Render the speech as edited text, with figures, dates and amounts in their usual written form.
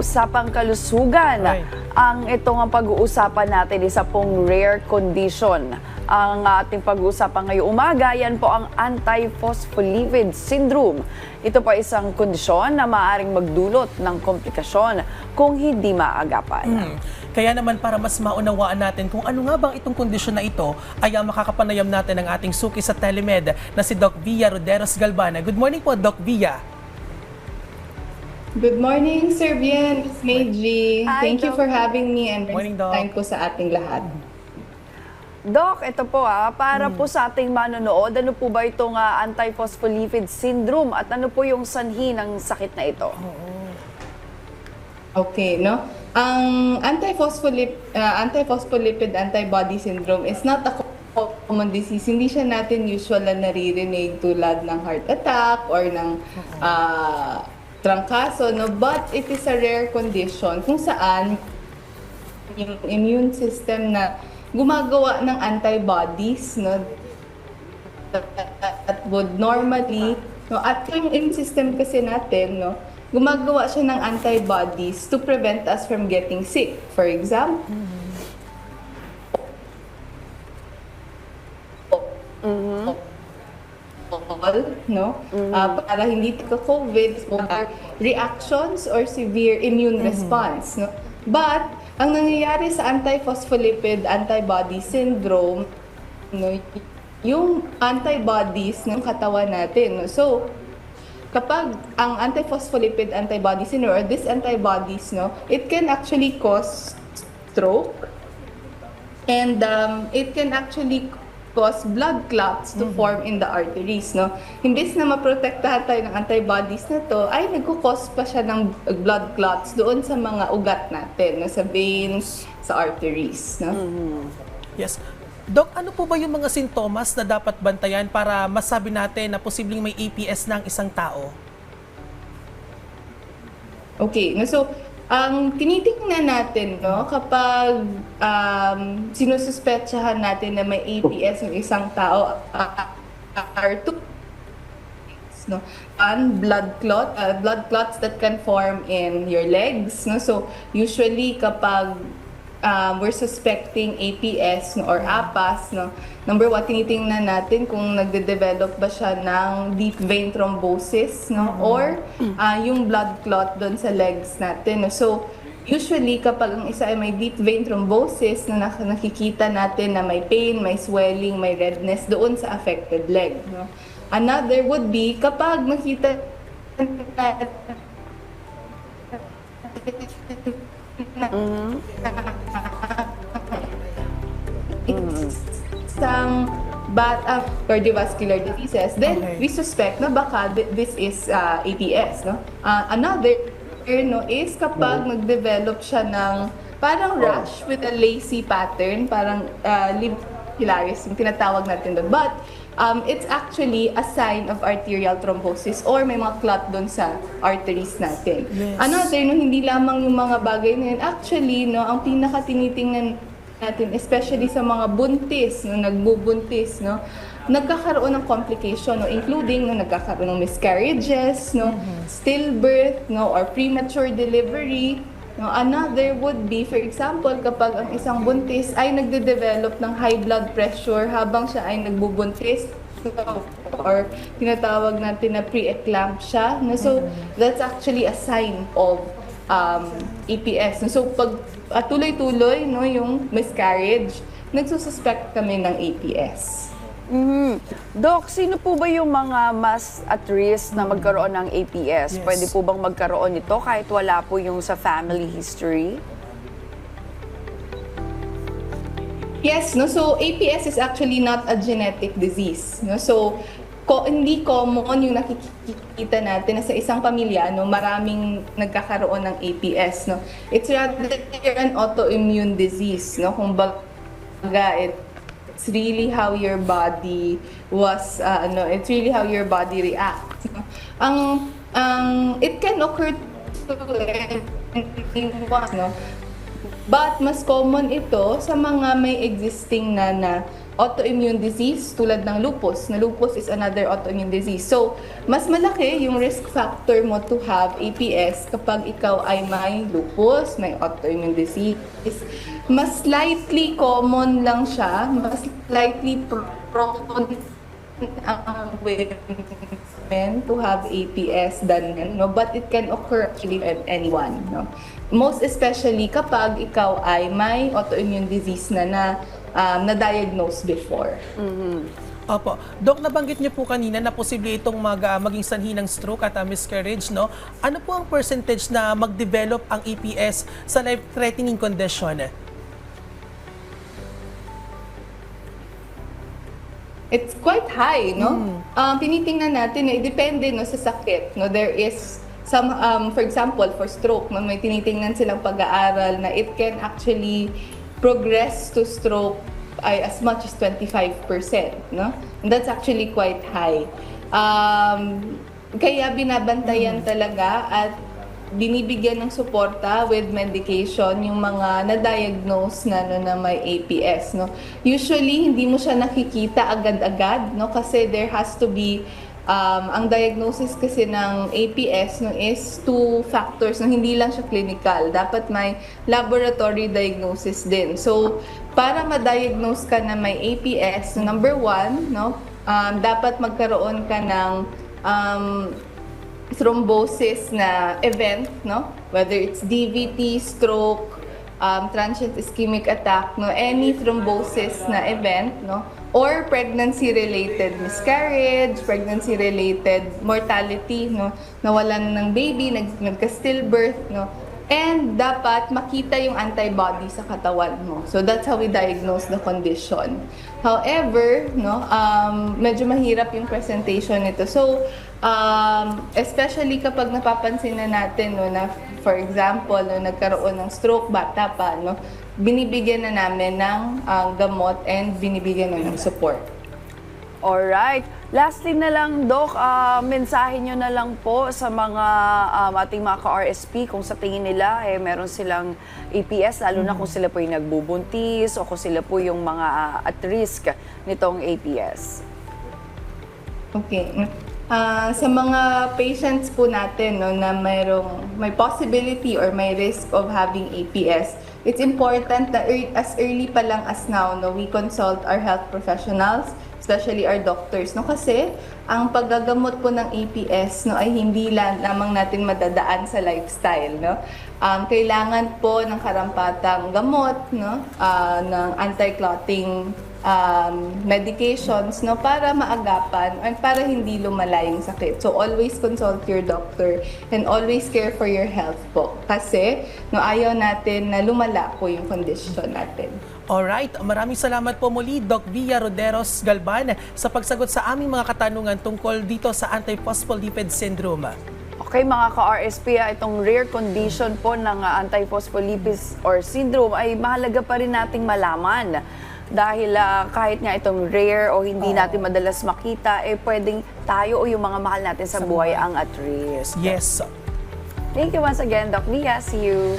usapang kalusugan. Ang itong pag-uusapan natin, isa pong rare condition. Ang ating pag-uusapan ngayong umaga, yan po ang antiphospholipid syndrome. Ito po isang kondisyon na maaaring magdulot ng komplikasyon kung hindi maagapan. Kaya naman para mas maunawaan natin kung ano nga bang itong kondisyon na ito, ay makakapanayam natin ang ating suki sa Telemed na si Doc Via Roderos Galbana. Good morning po, Doc Via. Good morning, Sir Bien, Ms. Meiji. Hi, Thank you Doc. for having me and Morning, Doc. time po sa ating lahat. Doc, ito po para po sa ating manonood, ano po ba itong antiphospholipid syndrome at ano po yung sanhi ng sakit na ito? Okay, no? Ang antiphospholipid antibody syndrome is not a common disease. Hindi siya natin usual na naririnig tulad ng heart attack or ng trangkaso, no? But it is a rare condition kung saan yung immune system na gumagawa ng antibodies, no, that would normally, no, at yung immune system kasi natin, no, gumagawa siya ng antibodies to prevent us from getting sick. For example, no, para hindi ka COVID, reactions or severe immune response, no. But ang nangyayari sa antiphospholipid antibody syndrome, no, yung antibodies ng katawan natin, no. So kapag ang antiphospholipid antibody syndrome or these antibodies, no, it can actually cause stroke, and it can actually cause blood clots to form in the arteries, no. Imbes na maprotektahan tayo ng antibodies na to, ay nagko-cause pa siya ng blood clots doon sa mga ugat natin, no, sa veins, sa arteries, no. Yes. Doc, ano po ba yung mga sintomas na dapat bantayan para masabi natin na posibleng may APS ng isang tao? Okay, no, so ang tinitingnan natin, no, kapag sinususpetsahan natin na may APS ng isang tao, are two, no, blood clots that can form in your legs, no. So usually kapag we're suspecting APS, no, or APAS, no, number one, tinitingnan natin kung nagde-develop ba siya ng deep vein thrombosis, no, or yung blood clot doon sa legs natin, no. So usually kapag ang isa ay may deep vein thrombosis, na nakikita natin na may pain, may swelling, may redness doon sa affected leg, no. Another would be kapag makita isang cardiovascular diseases, then we suspect na baka this is APS, no. Another, no, is kapag nag-develop siya ng parang rash with a lacy pattern, parang lipilaris, yung tinatawag natin doon. But it's actually a sign of arterial thrombosis or may mga clot doon sa arteries natin. Yes. Another, no, hindi lamang yung mga bagay na yun. Actually, no, ang pinaka-tinitingnan natin, especially sa mga buntis, no, nagbubuntis, no, nagkakaroon ng complication, no, including no, nagkakaroon ng miscarriages, no, stillbirth, no, or premature delivery. No, another would be, for example, kapag ang isang buntis ay nagde-develop ng high blood pressure habang siya ay nagbubuntis, or tinatawag natin na pre-eclampsia. No, so that's actually a sign of APS. No, so pag tuloy-tuloy, no, yung miscarriage, nagsususpect kami ng APS. Doc, sino po ba yung mga mas at risk na magkaroon ng APS? Yes. Pwede po bang magkaroon nito kahit wala po yung sa family history? Yes, no, so APS is actually not a genetic disease, no. So hindi common yung nakikita natin na sa isang pamilya, no, maraming nagkakaroon ng APS, no. It's rather an autoimmune disease, no. Kumbaga, it's really how your body was, it's really how your body reacts. No? It can occur to anyone, no? But mas common ito sa mga may existing na autoimmune disease tulad ng lupus. Na lupus is another autoimmune disease. So, mas malaki yung risk factor mo to have APS kapag ikaw ay may lupus, may autoimmune disease. Mas slightly common lang siya, mas slightly prone ang women to have APS than men, no? But it can occur actually with anyone, no? Most especially kapag ikaw ay may autoimmune disease na na-diagnose before. Opo. Dok, nabanggit niyo po kanina na posible itong maging sanhi ng stroke at miscarriage, no? Ano po ang percentage na mag-develop ang APS sa life-threatening condition? It's quite high, no? Tinitingnan natin, depende no, sa sakit. No? There is some, for example, for stroke, no, may tinitingnan silang pag-aaral na it can actually progress to stroke ay as much as 25%. No? And that's actually quite high. Kaya binabantayan talaga at binibigyan ng suporta with medication yung mga na-diagnose na may APS, no. Usually hindi mo siya nakikita agad-agad, no, kasi there has to be ang diagnosis kasi ng APS, no, is two factors, no, hindi lang siya clinical, dapat may laboratory diagnosis din. So para ma-diagnose ka na may APS, no, number one, no, dapat magkaroon ka ng thrombosis na event, no? Whether it's DVT, stroke, transient ischemic attack, no? Any thrombosis na event, no? Or pregnancy-related miscarriage, pregnancy-related mortality, no? Nawalan ng baby, nagka-stillbirth, no? And dapat makita yung antibody sa katawan mo. So that's how we diagnose the condition. However, no, medyo mahirap yung presentation nito. So especially kapag napapansin na natin, no, na for example, no, nagkaroon ng stroke bata pa, no, binibigyan na namin ng gamot and binibigyan na ng support. Alright. Lastly na lang, Doc, mensahe nyo na lang po sa mga ating mga ka-RSP kung sa tingin nila meron silang APS, lalo na kung sila po yung nagbubuntis o kung sila po yung mga at risk nitong APS. Okay. Sa mga patients po natin, no, na may possibility or may risk of having APS, it's important na as early pa lang as now, no, we consult our health professionals, especially our doctors, no, kasi ang paggagamot po ng APS, no, ay hindi lamang natin madadaan sa lifestyle, no. Kailangan po ng karampatang gamot, no, ng anti-clotting medications, no, para maagapan at para hindi lumala yung sakit. So always consult your doctor and always care for your health po. Kasi no, ayaw natin na lumala po yung condition natin. Alright, maraming salamat po muli, Doc Via Roderos Galban, sa pagsagot sa aming mga katanungan tungkol dito sa antiphospholipid syndrome. Okay, mga ka-RSP, itong rare condition po ng antiphospholipid or syndrome ay mahalaga pa rin nating malaman. Dahil kahit nga itong rare o hindi natin madalas makita, pwedeng tayo o yung mga mahal natin sa buhay ang at risk. Yes. Thank you once again, Doc Via. See you.